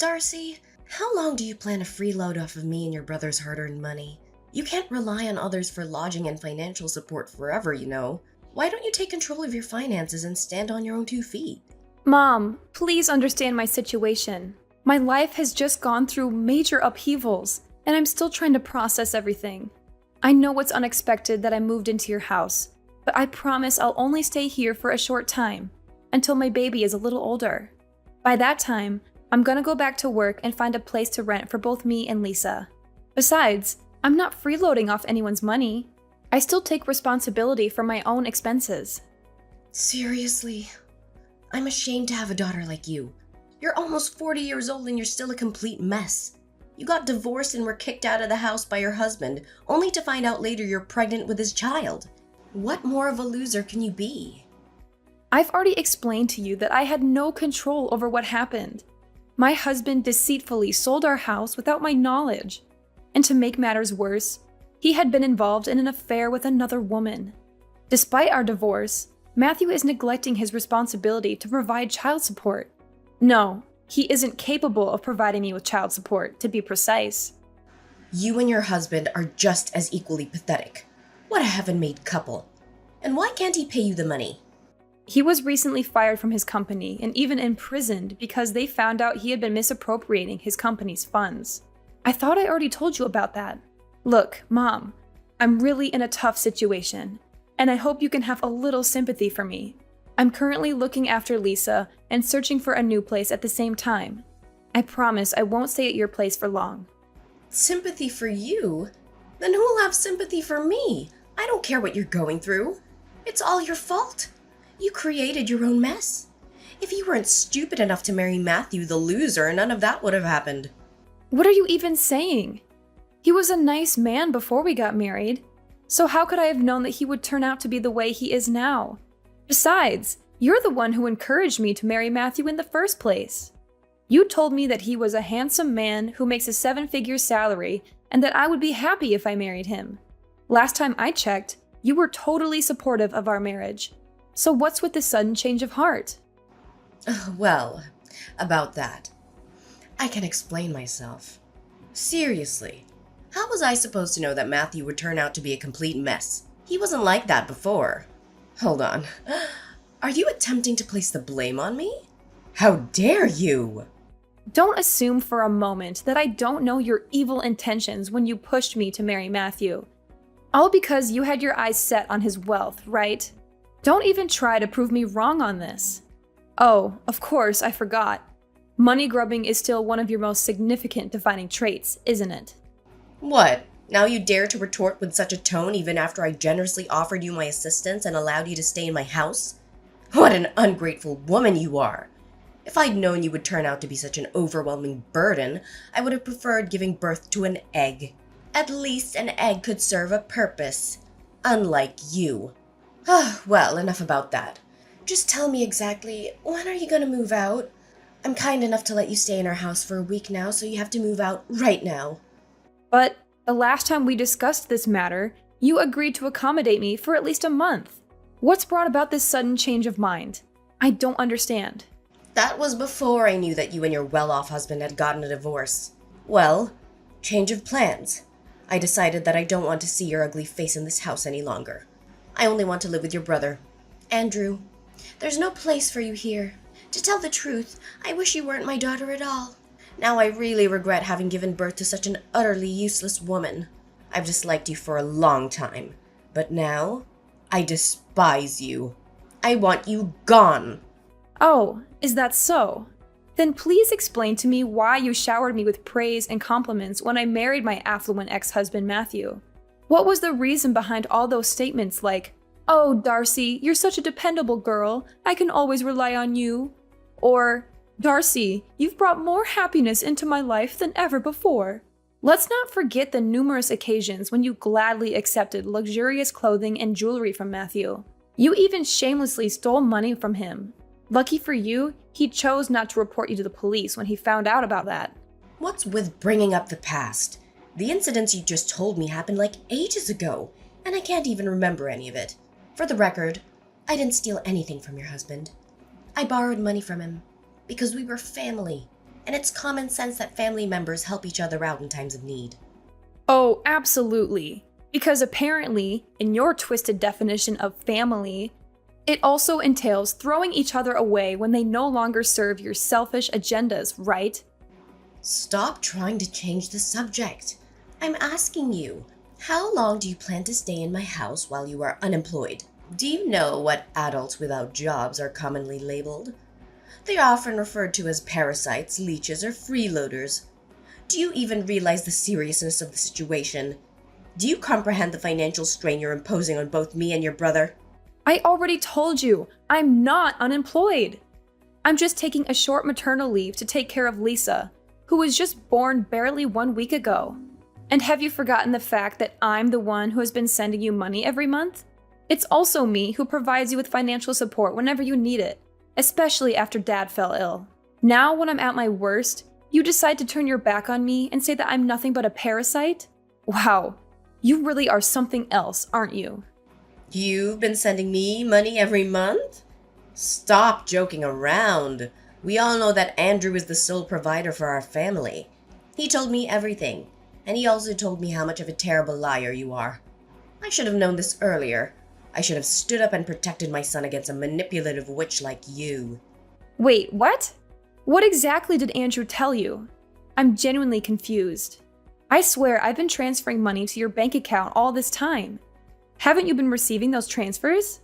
Darcy, how long do you plan to freeload off of me and your brother's hard-earned money? You can't rely on others for lodging and financial support forever, you know. Why don't you take control of your finances and stand on your own 2 feet? Mom, please understand my situation. My life has just gone through major upheavals, and I'm still trying to process everything. I know it's unexpected that I moved into your house, but I promise I'll only stay here for a short time, until my baby is a little older. By that time, I'm gonna go back to work and find a place to rent for both me and Lisa. Besides, I'm not freeloading off anyone's money. I still take responsibility for my own expenses. Seriously? I'm ashamed to have a daughter like you. You're almost 40 years old and you're still a complete mess. You got divorced and were kicked out of the house by your husband, only to find out later you're pregnant with his child. What more of a loser can you be? I've already explained to you that I had no control over what happened. My husband deceitfully sold our house without my knowledge. And to make matters worse, he had been involved in an affair with another woman. Despite our divorce, Matthew is neglecting his responsibility to provide child support. No, he isn't capable of providing me with child support, to be precise. You and your husband are just as equally pathetic. What a heaven-made couple. And why can't he pay you the money? He was recently fired from his company and even imprisoned because they found out he had been misappropriating his company's funds. I thought I already told you about that. Look, Mom, I'm really in a tough situation, and I hope you can have a little sympathy for me. I'm currently looking after Lisa and searching for a new place at the same time. I promise I won't stay at your place for long. Sympathy for you? Then who'll have sympathy for me? I don't care what you're going through. It's all your fault. You created your own mess. If you weren't stupid enough to marry Matthew the loser, none of that would have happened. What are you even saying? He was a nice man before we got married, so how could I have known that he would turn out to be the way he is now? Besides, you're the one who encouraged me to marry Matthew in the first place. You told me that he was a handsome man who makes a 7-figure salary and that I would be happy if I married him. Last time I checked, you were totally supportive of our marriage. So what's with the sudden change of heart? Well, about that. I can explain myself. Seriously, how was I supposed to know that Matthew would turn out to be a complete mess? He wasn't like that before. Hold on. Are you attempting to place the blame on me? How dare you? Don't assume for a moment that I don't know your evil intentions when you pushed me to marry Matthew. All because you had your eyes set on his wealth, right? Don't even try to prove me wrong on this. Oh, of course, I forgot. Money grubbing is still one of your most significant defining traits, isn't it? What? Now you dare to retort with such a tone even after I generously offered you my assistance and allowed you to stay in my house? What an ungrateful woman you are! If I'd known you would turn out to be such an overwhelming burden, I would have preferred giving birth to an egg. At least an egg could serve a purpose. Unlike you. Well, enough about that. Just tell me exactly, when are you gonna move out? I'm kind enough to let you stay in our house for a week now, so you have to move out right now. But the last time we discussed this matter, you agreed to accommodate me for at least a month. What's brought about this sudden change of mind? I don't understand. That was before I knew that you and your well-off husband had gotten a divorce. Well, change of plans. I decided that I don't want to see your ugly face in this house any longer. I only want to live with your brother, Andrew. There's no place for you here. To tell the truth, I wish you weren't my daughter at all. Now I really regret having given birth to such an utterly useless woman. I've disliked you for a long time, but now I despise you. I want you gone. Oh, is that so? Then please explain to me why you showered me with praise and compliments when I married my affluent ex-husband Matthew. What was the reason behind all those statements like, "Oh, Darcy, you're such a dependable girl. I can always rely on you." Or, "Darcy, you've brought more happiness into my life than ever before." Let's not forget the numerous occasions when you gladly accepted luxurious clothing and jewelry from Matthew. You even shamelessly stole money from him. Lucky for you, he chose not to report you to the police when he found out about that. What's with bringing up the past? The incidents you just told me happened like ages ago, and I can't even remember any of it. For the record, I didn't steal anything from your husband. I borrowed money from him because we were family. And it's common sense that family members help each other out in times of need. Oh, absolutely. Because apparently, in your twisted definition of family, it also entails throwing each other away when they no longer serve your selfish agendas, right? Stop trying to change the subject. I'm asking you, how long do you plan to stay in my house while you are unemployed? Do you know what adults without jobs are commonly labeled? They are often referred to as parasites, leeches, or freeloaders. Do you even realize the seriousness of the situation? Do you comprehend the financial strain you're imposing on both me and your brother? I already told you, I'm not unemployed. I'm just taking a short maternal leave to take care of Lisa, who was just born barely 1 week ago. And have you forgotten the fact that I'm the one who has been sending you money every month? It's also me who provides you with financial support whenever you need it, especially after Dad fell ill. Now, when I'm at my worst, you decide to turn your back on me and say that I'm nothing but a parasite? Wow, you really are something else, aren't you? You've been sending me money every month? Stop joking around. We all know that Andrew is the sole provider for our family. He told me everything, and he also told me how much of a terrible liar you are. I should have known this earlier. I should have stood up and protected my son against a manipulative witch like you. Wait, what? What exactly did Andrew tell you? I'm genuinely confused. I swear I've been transferring money to your bank account all this time. Haven't you been receiving those transfers?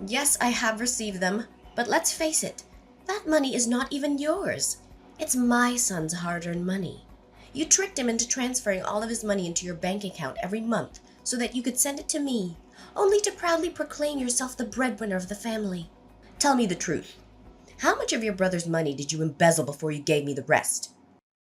Yes, I have received them, but let's face it, that money is not even yours. It's my son's hard-earned money. You tricked him into transferring all of his money into your bank account every month so that you could send it to me, only to proudly proclaim yourself the breadwinner of the family. Tell me the truth. How much of your brother's money did you embezzle before you gave me the rest?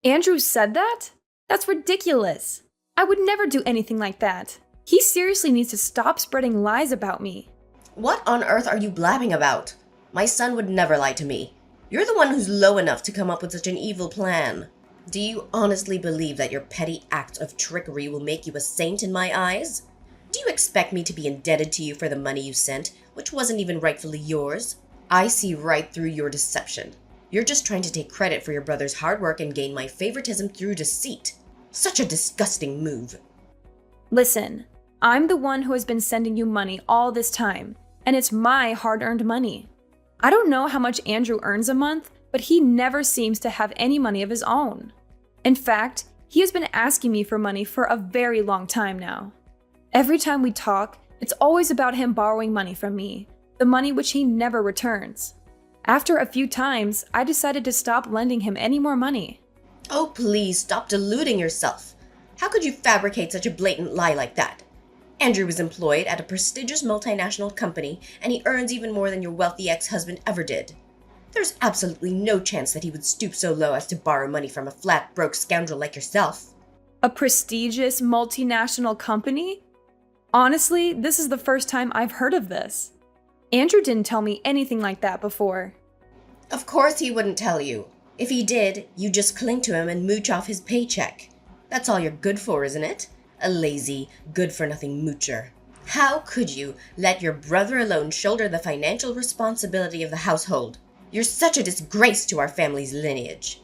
Andrew said that? That's ridiculous. I would never do anything like that. He seriously needs to stop spreading lies about me. What on earth are you blabbing about? My son would never lie to me. You're the one who's low enough to come up with such an evil plan. Do you honestly believe that your petty acts of trickery will make you a saint in my eyes? Do you expect me to be indebted to you for the money you sent, which wasn't even rightfully yours? I see right through your deception. You're just trying to take credit for your brother's hard work and gain my favoritism through deceit. Such a disgusting move. Listen, I'm the one who has been sending you money all this time, and it's my hard-earned money. I don't know how much Andrew earns a month, but he never seems to have any money of his own. In fact, he has been asking me for money for a very long time now. Every time we talk, it's always about him borrowing money from me, the money which he never returns. After a few times, I decided to stop lending him any more money. Oh, please stop deluding yourself. How could you fabricate such a blatant lie like that? Andrew is employed at a prestigious multinational company, and he earns even more than your wealthy ex-husband ever did. There's absolutely no chance that he would stoop so low as to borrow money from a flat, broke scoundrel like yourself. A prestigious multinational company? Honestly, this is the first time I've heard of this. Andrew didn't tell me anything like that before. Of course he wouldn't tell you. If he did, you just cling to him and mooch off his paycheck. That's all you're good for, isn't it? A lazy, good-for-nothing moocher. How could you let your brother alone shoulder the financial responsibility of the household? You're such a disgrace to our family's lineage.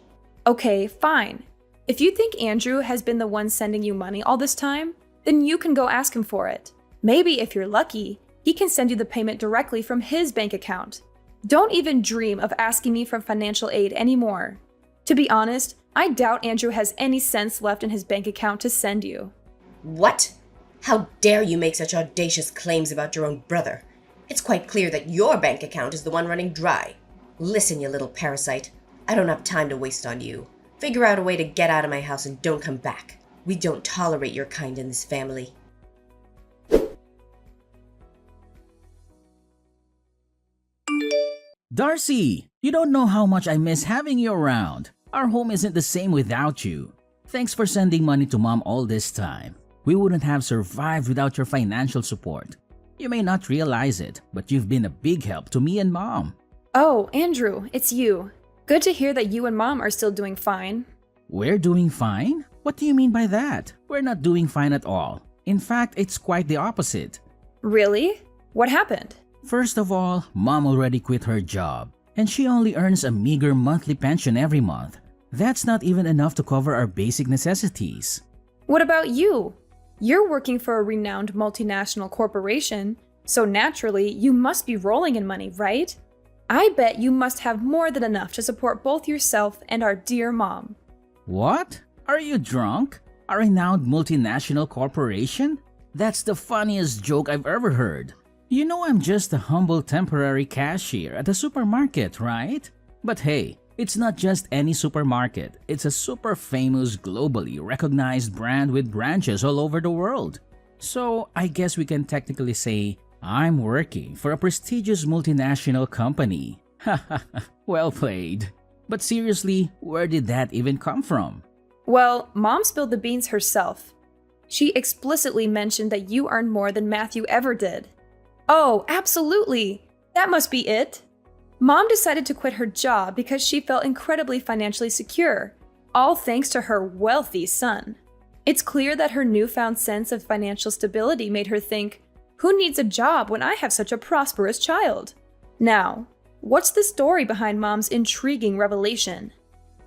Okay, fine. If you think Andrew has been the one sending you money all this time, then you can go ask him for it. Maybe if you're lucky, he can send you the payment directly from his bank account. Don't even dream of asking me for financial aid anymore. To be honest, I doubt Andrew has any cents left in his bank account to send you. What? How dare you make such audacious claims about your own brother? It's quite clear that your bank account is the one running dry. Listen, you little parasite. I don't have time to waste on you. Figure out a way to get out of my house and don't come back. We don't tolerate your kind in this family. Darcy, you don't know how much I miss having you around. Our home isn't the same without you. Thanks for sending money to Mom all this time. We wouldn't have survived without your financial support. You may not realize it, but you've been a big help to me and Mom. Oh, Andrew, it's you. Good to hear that you and Mom are still doing fine. We're doing fine? What do you mean by that? We're not doing fine at all. In fact, it's quite the opposite. Really? What happened? First of all, Mom already quit her job, and she only earns a meager monthly pension every month. That's not even enough to cover our basic necessities. What about you? You're working for a renowned multinational corporation, so naturally, you must be rolling in money, right? I bet you must have more than enough to support both yourself and our dear mom. What? Are you drunk? A renowned multinational corporation? That's the funniest joke I've ever heard. You know I'm just a humble temporary cashier at a supermarket, right? But hey, it's not just any supermarket. It's a super famous, globally recognized brand with branches all over the world. So I guess we can technically say I'm working for a prestigious multinational company. Haha, well played. But seriously, where did that even come from? Well, Mom spilled the beans herself. She explicitly mentioned that you earned more than Matthew ever did. Oh, absolutely! That must be it. Mom decided to quit her job because she felt incredibly financially secure, all thanks to her wealthy son. It's clear that her newfound sense of financial stability made her think, who needs a job when I have such a prosperous child? Now, what's the story behind Mom's intriguing revelation?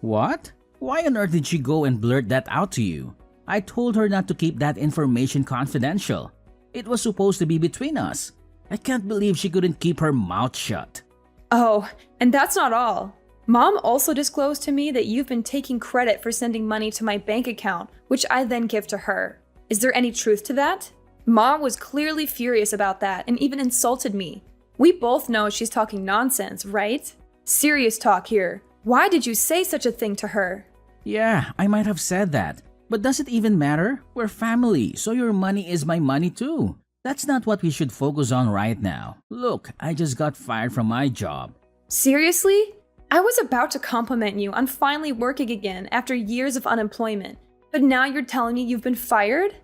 What? Why on earth did she go and blurt that out to you? I told her not to keep that information confidential. It was supposed to be between us. I can't believe she couldn't keep her mouth shut. Oh, and that's not all. Mom also disclosed to me that you've been taking credit for sending money to my bank account, which I then give to her. Is there any truth to that? Mom was clearly furious about that and even insulted me. We both know she's talking nonsense, right? Serious talk here. Why did you say such a thing to her? Yeah, I might have said that. But does it even matter? We're family, so your money is my money too. That's not what we should focus on right now. Look, I just got fired from my job. Seriously? I was about to compliment you on finally working again after years of unemployment, but now you're telling me you've been fired?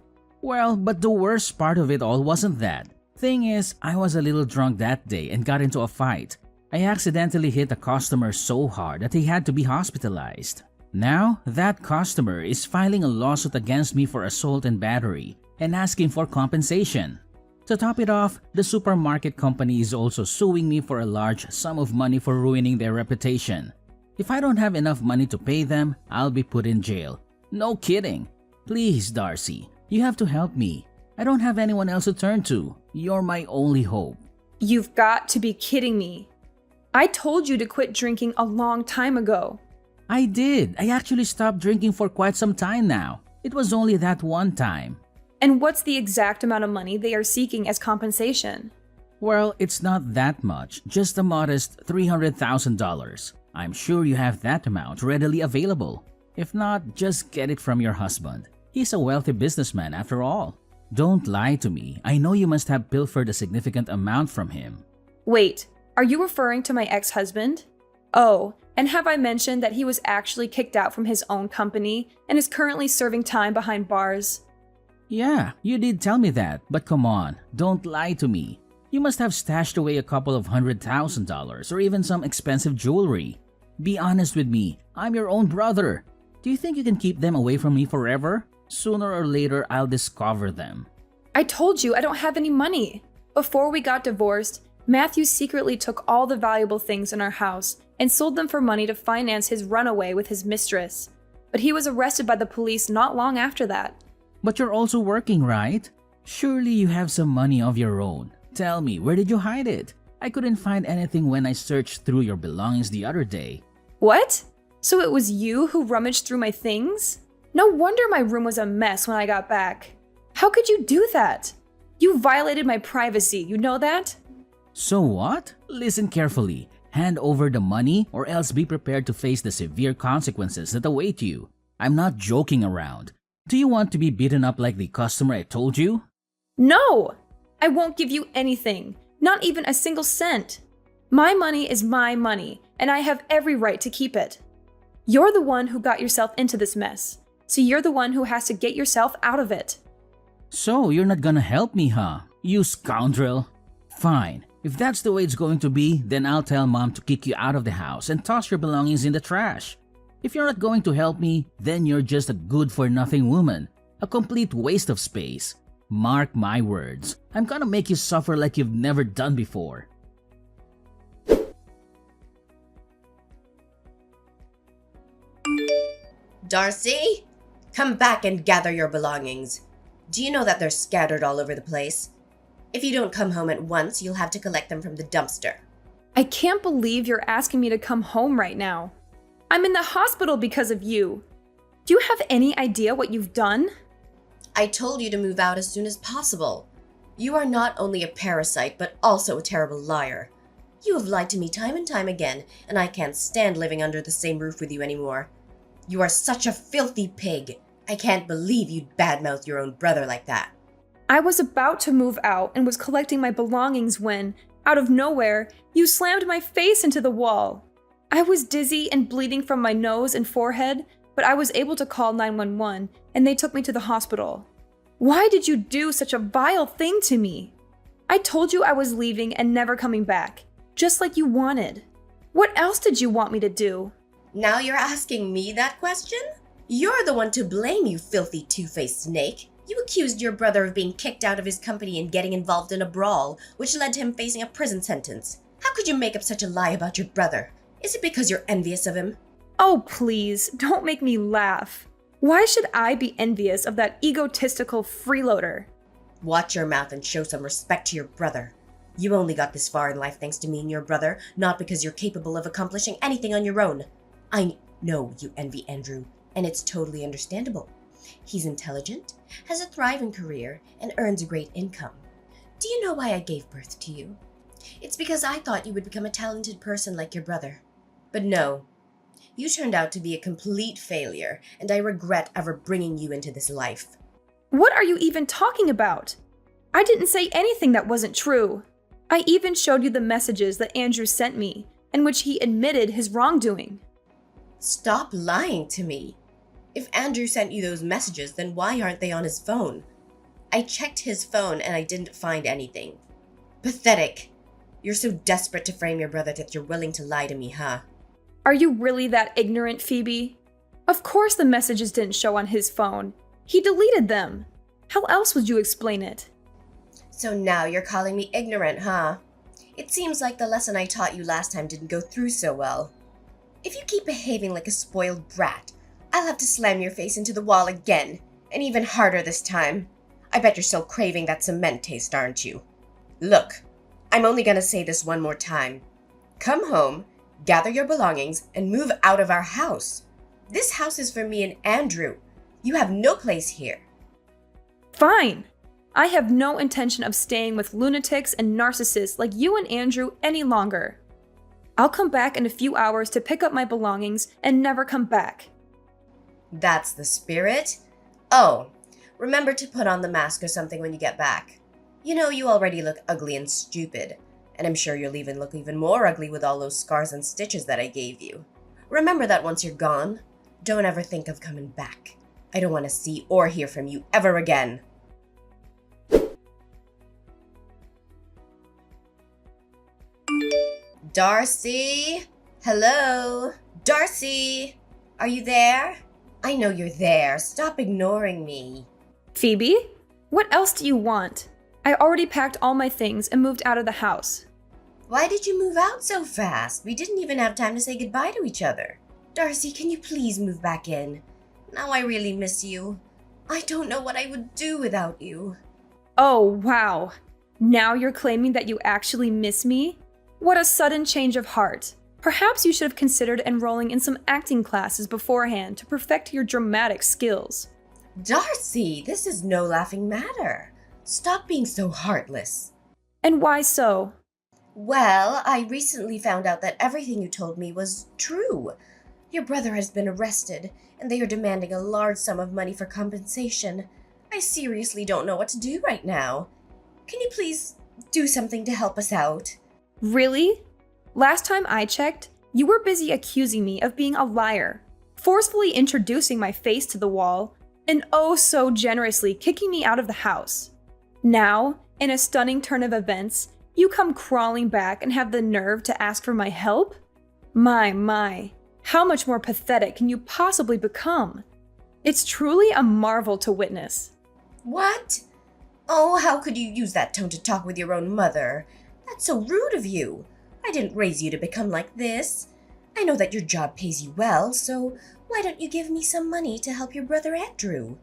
Well, but the worst part of it all wasn't that. Thing is, I was a little drunk that day and got into a fight. I accidentally hit a customer so hard that he had to be hospitalized. Now, that customer is filing a lawsuit against me for assault and battery and asking for compensation. To top it off, the supermarket company is also suing me for a large sum of money for ruining their reputation. If I don't have enough money to pay them, I'll be put in jail. No kidding. Please, Darcy, you have to help me. I don't have anyone else to turn to. You're my only hope. You've got to be kidding me. I told you to quit drinking a long time ago. I did. I actually stopped drinking for quite some time now. It was only that one time. And what's the exact amount of money they are seeking as compensation? Well, it's not that much, just a modest $300,000. I'm sure you have that amount readily available. If not, just get it from your husband. He's a wealthy businessman after all. Don't lie to me. I know you must have pilfered a significant amount from him. Wait, are you referring to my ex-husband? Oh, and have I mentioned that he was actually kicked out from his own company and is currently serving time behind bars? Yeah, you did tell me that, but come on, don't lie to me. You must have stashed away a couple of $100,000 or even some expensive jewelry. Be honest with me, I'm your own brother. Do you think you can keep them away from me forever? Sooner or later, I'll discover them. I told you I don't have any money. Before we got divorced, Matthew secretly took all the valuable things in our house and sold them for money to finance his runaway with his mistress. But he was arrested by the police not long after that. But you're also working, right? Surely you have some money of your own. Tell me, where did you hide it? I couldn't find anything when I searched through your belongings the other day. What? So it was you who rummaged through my things? No wonder my room was a mess when I got back. How could you do that? You violated my privacy, you know that? So what? Listen carefully. Hand over the money or else be prepared to face the severe consequences that await you. I'm not joking around. Do you want to be beaten up like the customer I told you? No! I won't give you anything, not even a single cent. My money is my money, and I have every right to keep it. You're the one who got yourself into this mess, so you're the one who has to get yourself out of it. So you're not gonna help me, huh? You scoundrel. Fine. If that's the way it's going to be, then I'll tell Mom to kick you out of the house and toss your belongings in the trash. If you're not going to help me, then you're just a good-for-nothing woman. A complete waste of space. Mark my words. I'm gonna make you suffer like you've never done before. Darcy, come back and gather your belongings. Do you know that they're scattered all over the place? If you don't come home at once, you'll have to collect them from the dumpster. I can't believe you're asking me to come home right now. I'm in the hospital because of you. Do you have any idea what you've done? I told you to move out as soon as possible. You are not only a parasite, but also a terrible liar. You have lied to me time and time again, and I can't stand living under the same roof with you anymore. You are such a filthy pig. I can't believe you'd badmouth your own brother like that. I was about to move out and was collecting my belongings when, out of nowhere, you slammed my face into the wall. I was dizzy and bleeding from my nose and forehead, but I was able to call 911 and they took me to the hospital. Why did you do such a vile thing to me? I told you I was leaving and never coming back, just like you wanted. What else did you want me to do? Now you're asking me that question? You're the one to blame, you filthy two-faced snake. You accused your brother of being kicked out of his company and getting involved in a brawl, which led to him facing a prison sentence. How could you make up such a lie about your brother? Is it because you're envious of him? Oh, please, don't make me laugh. Why should I be envious of that egotistical freeloader? Watch your mouth and show some respect to your brother. You only got this far in life thanks to me and your brother, not because you're capable of accomplishing anything on your own. I know you envy Andrew, and it's totally understandable. He's intelligent, has a thriving career, and earns a great income. Do you know why I gave birth to you? It's because I thought you would become a talented person like your brother. But no, you turned out to be a complete failure, and I regret ever bringing you into this life. What are you even talking about? I didn't say anything that wasn't true. I even showed you the messages that Andrew sent me, in which he admitted his wrongdoing. Stop lying to me. If Andrew sent you those messages, then why aren't they on his phone? I checked his phone and I didn't find anything. Pathetic. You're so desperate to frame your brother that you're willing to lie to me, huh? Are you really that ignorant, Phoebe? Of course the messages didn't show on his phone. He deleted them. How else would you explain it? So now you're calling me ignorant, huh? It seems like the lesson I taught you last time didn't go through so well. If you keep behaving like a spoiled brat, I'll have to slam your face into the wall again, and even harder this time. I bet you're still craving that cement taste, aren't you? Look, I'm only gonna say this one more time. Come home, gather your belongings, and move out of our house. This house is for me and Andrew. You have no place here. Fine. I have no intention of staying with lunatics and narcissists like you and Andrew any longer. I'll come back in a few hours to pick up my belongings and never come back. That's the spirit? Oh, remember to put on the mask or something when you get back. You know you already look ugly and stupid, and I'm sure you'll even look even more ugly with all those scars and stitches that I gave you. Remember that once you're gone, don't ever think of coming back. I don't want to see or hear from you ever again. Darcy? Hello? Darcy? Are you there? I know you're there. Stop ignoring me. Phoebe? What else do you want? I already packed all my things and moved out of the house. Why did you move out so fast? We didn't even have time to say goodbye to each other. Darcy, can you please move back in? Now I really miss you. I don't know what I would do without you. Oh, wow. Now you're claiming that you actually miss me? What a sudden change of heart. Perhaps you should have considered enrolling in some acting classes beforehand to perfect your dramatic skills. Darcy, this is no laughing matter. Stop being so heartless. And why so? Well, I recently found out that everything you told me was true. Your brother has been arrested, and they are demanding a large sum of money for compensation. I seriously don't know what to do right now. Can you please do something to help us out? Really? Last time I checked, you were busy accusing me of being a liar, forcefully introducing my face to the wall, and oh so generously kicking me out of the house. Now, in a stunning turn of events, you come crawling back and have the nerve to ask for my help? My, how much more pathetic can you possibly become? It's truly a marvel to witness. What? Oh, how could you use that tone to talk with your own mother? That's so rude of you. I didn't raise you to become like this. I know that your job pays you well, so Why don't you give me some money to help your brother Andrew?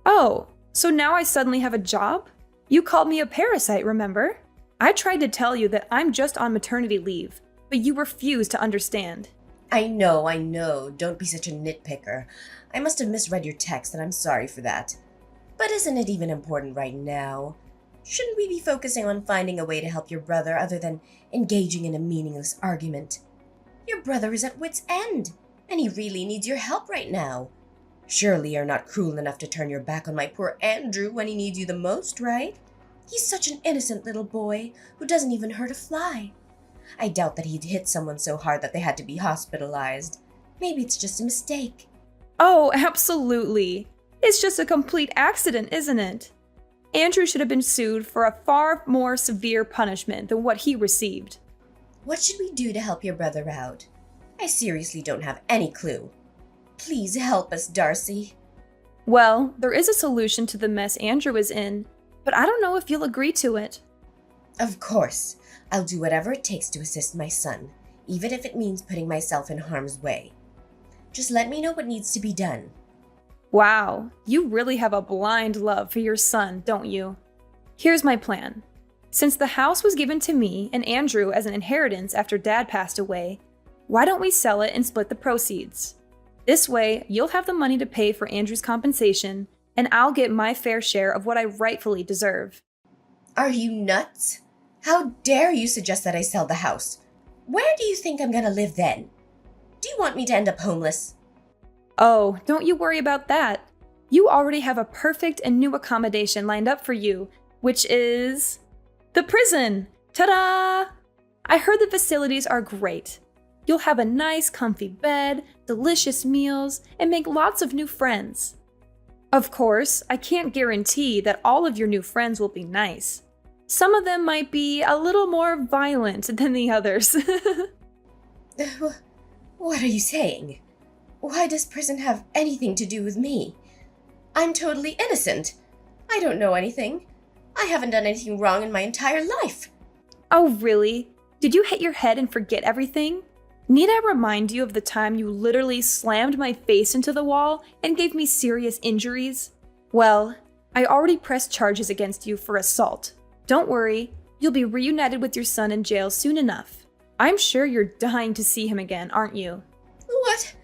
Oh, so now I suddenly have a job? You called me a parasite, remember? I tried to tell you that I'm just on maternity leave, but you refused to understand. I know. Don't be such a nitpicker. I must have misread your text, and I'm sorry for that. But isn't it even important right now? Shouldn't we be focusing on finding a way to help your brother other than engaging in a meaningless argument? Your brother is at wit's end, and he really needs your help right now. Surely you're not cruel enough to turn your back on my poor Andrew when he needs you the most, right? He's such an innocent little boy who doesn't even hurt a fly. I doubt that he'd hit someone so hard that they had to be hospitalized. Maybe it's just a mistake. Oh, absolutely. It's just a complete accident, isn't it? Andrew should have been sued for a far more severe punishment than what he received. What should we do to help your brother out? I seriously don't have any clue. Please help us, Darcy. Well, there is a solution to the mess Andrew is in, but I don't know if you'll agree to it. Of course. I'll do whatever it takes to assist my son, even if it means putting myself in harm's way. Just let me know what needs to be done. Wow, you really have a blind love for your son, don't you? Here's my plan. Since the house was given to me and Andrew as an inheritance after Dad passed away, why don't we sell it and split the proceeds? This way, you'll have the money to pay for Andrew's compensation, and I'll get my fair share of what I rightfully deserve. Are you nuts? How dare you suggest that I sell the house? Where do you think I'm gonna live then? Do you want me to end up homeless? Oh, don't you worry about that. You already have a perfect and new accommodation lined up for you, which is the prison. Ta-da! I heard the facilities are great. You'll have a nice, comfy bed, delicious meals, and make lots of new friends. Of course, I can't guarantee that all of your new friends will be nice. Some of them might be a little more violent than the others. What are you saying? Why does prison have anything to do with me? I'm totally innocent. I don't know anything. I haven't done anything wrong in my entire life. Oh, really? Did you hit your head and forget everything? Need I remind you of the time you literally slammed my face into the wall and gave me serious injuries? Well, I already pressed charges against you for assault. Don't worry, you'll be reunited with your son in jail soon enough. I'm sure you're dying to see him again, aren't you? What?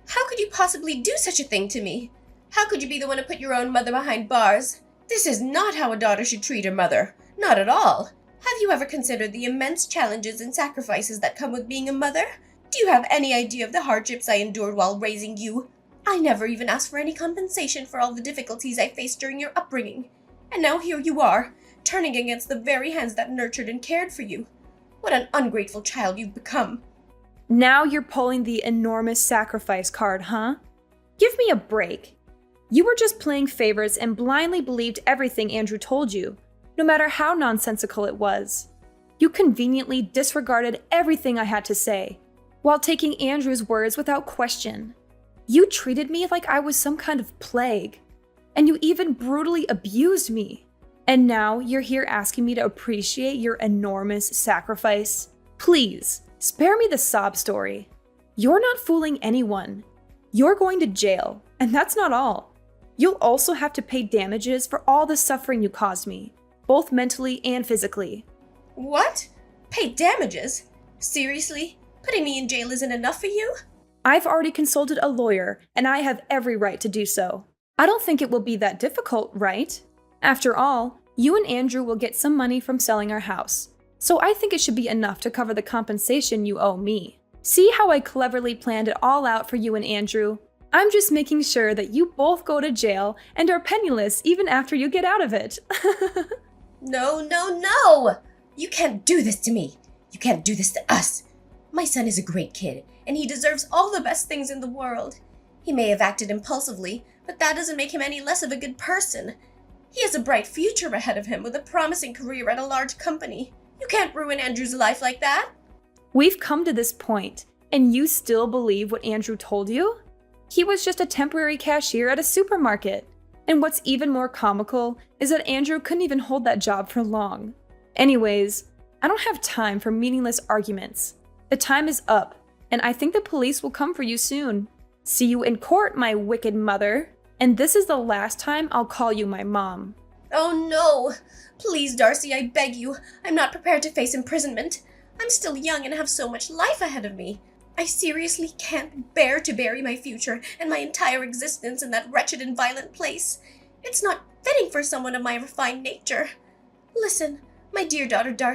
How could you possibly do such a thing to me? How could you be the one to put your own mother behind bars? This is not how a daughter should treat her mother. Not at all. Have you ever considered the immense challenges and sacrifices that come with being a mother? Do you have any idea of the hardships I endured while raising you? I never even asked for any compensation for all the difficulties I faced during your upbringing. And now here you are, turning against the very hands that nurtured and cared for you. What an ungrateful child you've become. Now you're pulling the enormous sacrifice card, huh? Give me a break. You were just playing favorites and blindly believed everything Andrew told you, no matter how nonsensical it was. You conveniently disregarded everything I had to say, while taking Andrew's words without question. You treated me like I was some kind of plague, and you even brutally abused me. And now you're here asking me to appreciate your enormous sacrifice? Please, spare me the sob story. You're not fooling anyone. You're going to jail, and that's not all. You'll also have to pay damages for all the suffering you caused me, both mentally and physically. What? Pay damages? Seriously? Putting me in jail isn't enough for you? I've already consulted a lawyer, and I have every right to do so. I don't think it will be that difficult, right? After all, you and Andrew will get some money from selling our house, so I think it should be enough to cover the compensation you owe me. See how I cleverly planned it all out for you and Andrew? I'm just making sure that you both go to jail and are penniless even after you get out of it. No! You can't do this to me. You can't do this to us. My son is a great kid, and he deserves all the best things in the world. He may have acted impulsively, but that doesn't make him any less of a good person. He has a bright future ahead of him with a promising career at a large company. You can't ruin Andrew's life like that. We've come to this point, and you still believe what Andrew told you? He was just a temporary cashier at a supermarket. And what's even more comical is that Andrew couldn't even hold that job for long. Anyways, I don't have time for meaningless arguments. The time is up, and I think the police will come for you soon. See you in court, my wicked mother. And this is the last time I'll call you my mom. Oh no! Please, Darcy, I beg you. I'm not prepared to face imprisonment. I'm still young and have so much life ahead of me. I seriously can't bear to bury my future and my entire existence in that wretched and violent place. It's not fitting for someone of my refined nature. Listen, my dear daughter Darcy.